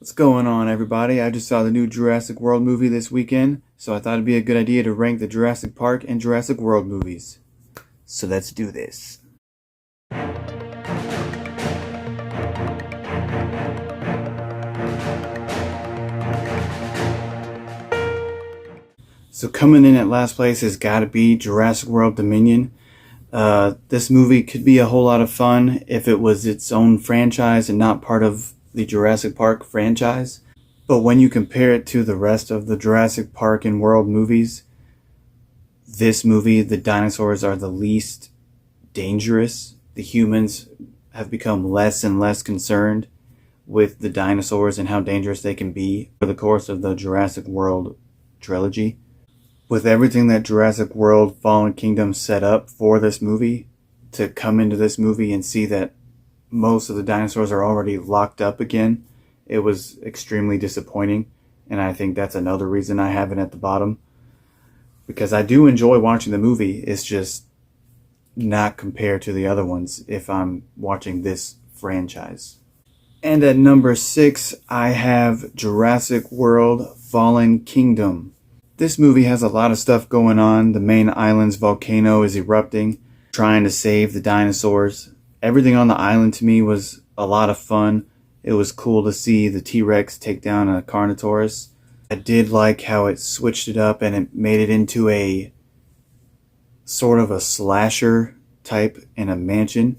What's going on, everybody? I just saw the new Jurassic World movie this weekend, so I thought it'd be a good idea to rank the Jurassic Park and Jurassic World movies. So let's do this. So coming in at last place has got to be Jurassic World Dominion. This movie could be a whole lot of fun if it was its own franchise and not part of the Jurassic Park franchise. But when you compare it to the rest of the Jurassic Park and World movies, this movie, the dinosaurs are the least dangerous. The humans have become less and less concerned with the dinosaurs and how dangerous they can be over the course of the Jurassic World trilogy. With everything that Jurassic World Fallen Kingdom set up for this movie, to come into this movie and see that most of the dinosaurs are already locked up again, it was extremely disappointing. And I think that's another reason I have it at the bottom. Because I do enjoy watching the movie, it's just not compared to the other ones if I'm watching this franchise. And at number 6, I have Jurassic World Fallen Kingdom. This movie has a lot of stuff going on. The main island's volcano is erupting, trying to save the dinosaurs. Everything on the island to me was a lot of fun. It was cool to see the T-Rex take down a Carnotaurus. I did like how it switched it up and it made it into a sort of a slasher type in a mansion.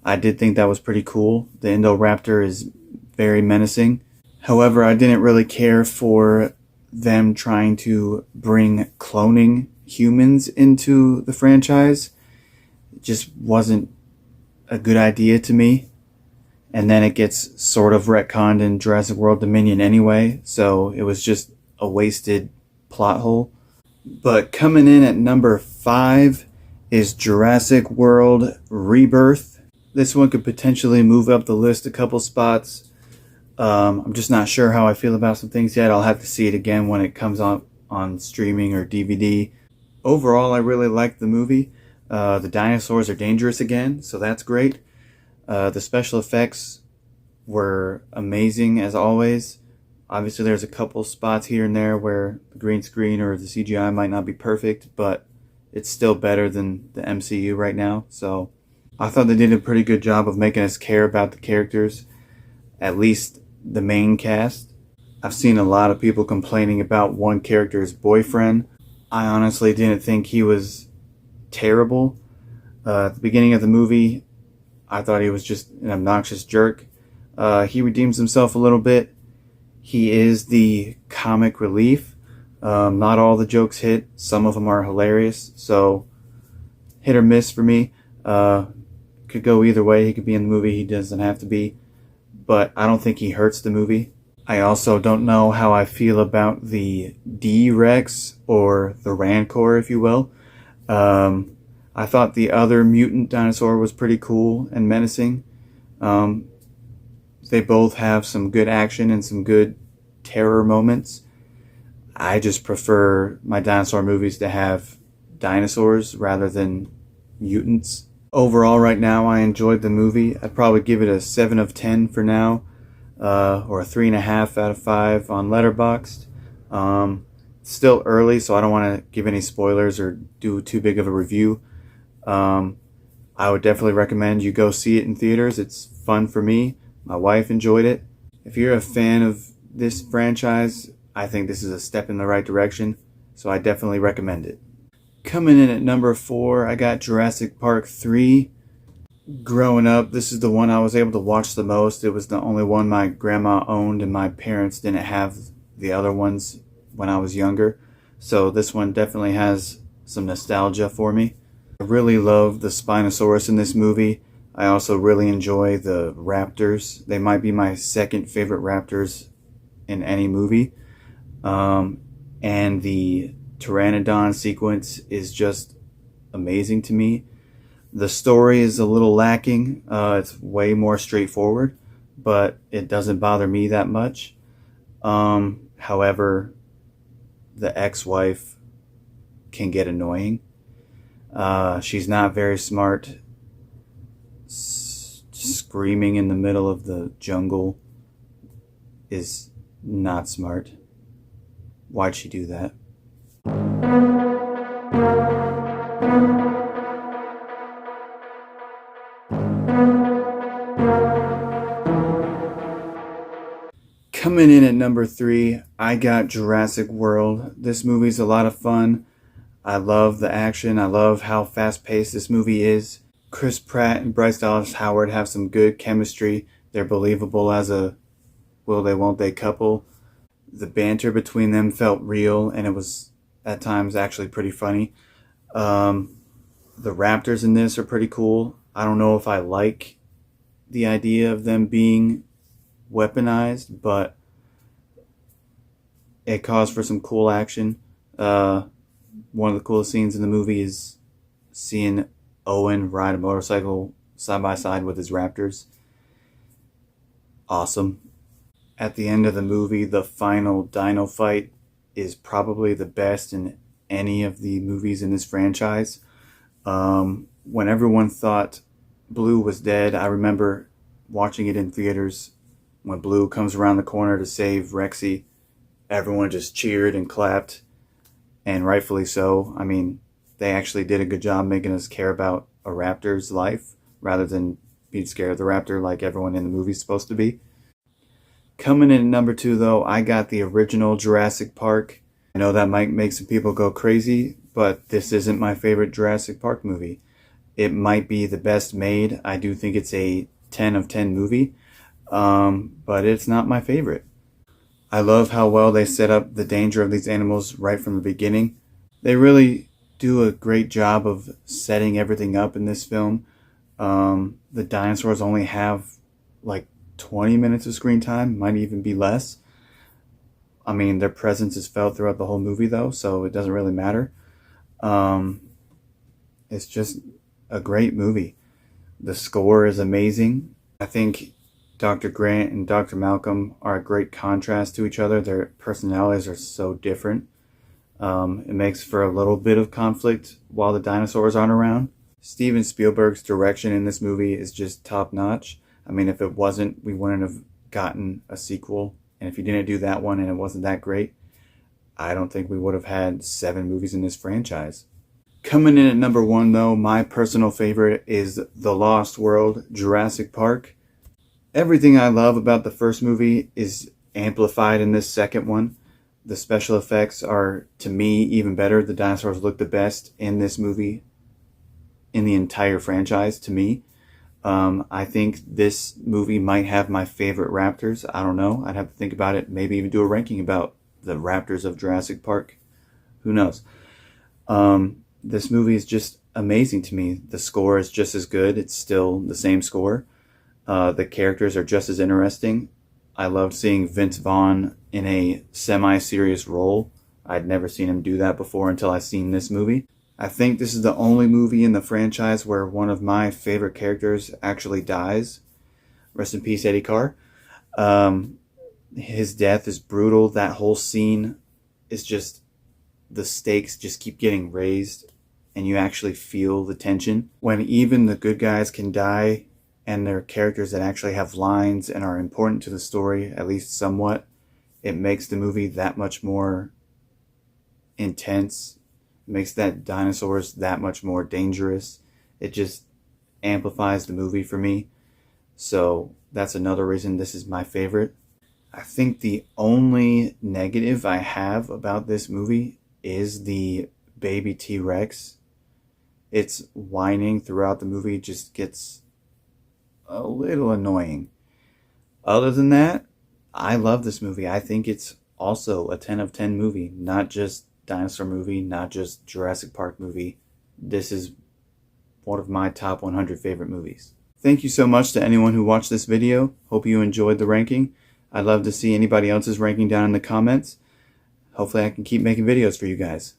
I did think that was pretty cool. The Indoraptor is very menacing. However, I didn't really care for them trying to bring cloning humans into the franchise. It just wasn't a good idea to me. And then it gets sort of retconned in Jurassic World Dominion anyway, so it was just a wasted plot hole. But coming in at number 5 is Jurassic World Rebirth. This one could potentially move up the list a couple spots. I'm just not sure how I feel about some things yet. I'll have to see it again when it comes on streaming or DVD. Overall, I really liked the movie. The dinosaurs are dangerous again, so that's great. The special effects were amazing as always. Obviously, there's a couple spots here and there where the green screen or the CGI might not be perfect, but it's still better than the MCU right now. So I thought they did a pretty good job of making us care about the characters, at least the main cast. I've seen a lot of people complaining about one character's boyfriend. I honestly didn't think he was terrible. At the beginning of the movie, I thought he was just an obnoxious jerk. He redeems himself a little bit. He is the comic relief. Not all the jokes hit. Some of them are hilarious. So, hit or miss for me. Could go either way. He could be in the movie. He doesn't have to be. But I don't think he hurts the movie. I also don't know how I feel about the D-Rex, or the Rancor, if you will. I thought the other mutant dinosaur was pretty cool and menacing. They both have some good action and some good terror moments. I just prefer my dinosaur movies to have dinosaurs rather than mutants. Overall, right now, I enjoyed the movie. I'd probably give it a 7 of 10 for now, or a 3.5 out of 5 on Letterboxd. It's still early, so I don't want to give any spoilers or do too big of a review. I would definitely recommend you go see it in theaters. It's fun for me. My wife enjoyed it. If you're a fan of this franchise, I think this is a step in the right direction, so I definitely recommend it. Coming in at number 4, I got Jurassic Park 3. Growing up, this is the one I was able to watch the most. It was the only one my grandma owned, and my parents didn't have the other ones when I was younger. So this one definitely has some nostalgia for me. I really love the Spinosaurus in this movie. I also really enjoy the raptors. They might be my second favorite raptors in any movie. And the Pteranodon sequence is just amazing to me. The story is a little lacking. It's way more straightforward, but it doesn't bother me that much. However, the ex-wife can get annoying. She's not very smart. Screaming in the middle of the jungle is not smart. Why'd she do that? Coming in at number 3, I got Jurassic World. This movie's a lot of fun. I love the action. I love how fast-paced this movie is. Chris Pratt and Bryce Dallas Howard have some good chemistry. They're believable as a will they won't they couple. The banter between them felt real, and it was at times actually pretty funny. The raptors in this are pretty cool. I don't know if I like the idea of them being weaponized, but it calls for some cool action. One of the coolest scenes in the movie is seeing Owen ride a motorcycle side by side with his raptors. Awesome. At the end of the movie, the final dino fight is probably the best in any of the movies in this franchise. When everyone thought Blue was dead, I remember watching it in theaters. When Blue comes around the corner to save Rexy, everyone just cheered and clapped, and rightfully so. I mean, they actually did a good job making us care about a raptor's life rather than being scared of the raptor like everyone in the movie's supposed to be. Coming in at number 2, though, I got the original Jurassic Park. I know that might make some people go crazy, but this isn't my favorite Jurassic Park movie. It might be the best made. I do think it's a 10 of 10 movie, but it's not my favorite. I love how well they set up the danger of these animals right from the beginning. They really do a great job of setting everything up in this film. The dinosaurs only have like 20 minutes of screen time, might even be less. I mean, their presence is felt throughout the whole movie though, so it doesn't really matter. It's just a great movie. The score is amazing. I think Dr. Grant and Dr. Malcolm are a great contrast to each other. Their personalities are so different. It makes for a little bit of conflict while the dinosaurs aren't around. Steven Spielberg's direction in this movie is just top notch. I mean, if it wasn't, we wouldn't have gotten a sequel. And if he didn't do that one and it wasn't that great, I don't think we would have had 7 movies in this franchise. Coming in at number 1, though, my personal favorite is The Lost World, Jurassic Park. Everything I love about the first movie is amplified in this second one. The special effects are, to me, even better. The dinosaurs look the best in this movie, in the entire franchise, to me. I think this movie might have my favorite raptors. I don't know. I'd have to think about it. Maybe even do a ranking about the raptors of Jurassic Park. Who knows? This movie is just amazing to me. The score is just as good. It's still the same score. The characters are just as interesting. I loved seeing Vince Vaughn in a semi-serious role. I'd never seen him do that before until I seen this movie. I think this is the only movie in the franchise where one of my favorite characters actually dies. Rest in peace, Eddie Carr. His death is brutal. That whole scene is just, the stakes just keep getting raised and you actually feel the tension. When even the good guys can die and they're characters that actually have lines and are important to the story, at least somewhat, it makes the movie that much more intense. It makes that dinosaurs that much more dangerous. It just amplifies the movie for me. So that's another reason this is my favorite. I think the only negative I have about this movie is the baby T-Rex. Its whining throughout the movie just gets a little annoying. Other than that, I love this movie. I think it's also a 10 of 10 movie, not just dinosaur movie, not just Jurassic Park movie. This is one of my top 100 favorite movies. Thank you so much to anyone who watched this video. Hope you enjoyed the ranking. I'd love to see anybody else's ranking down in the comments. Hopefully I can keep making videos for you guys.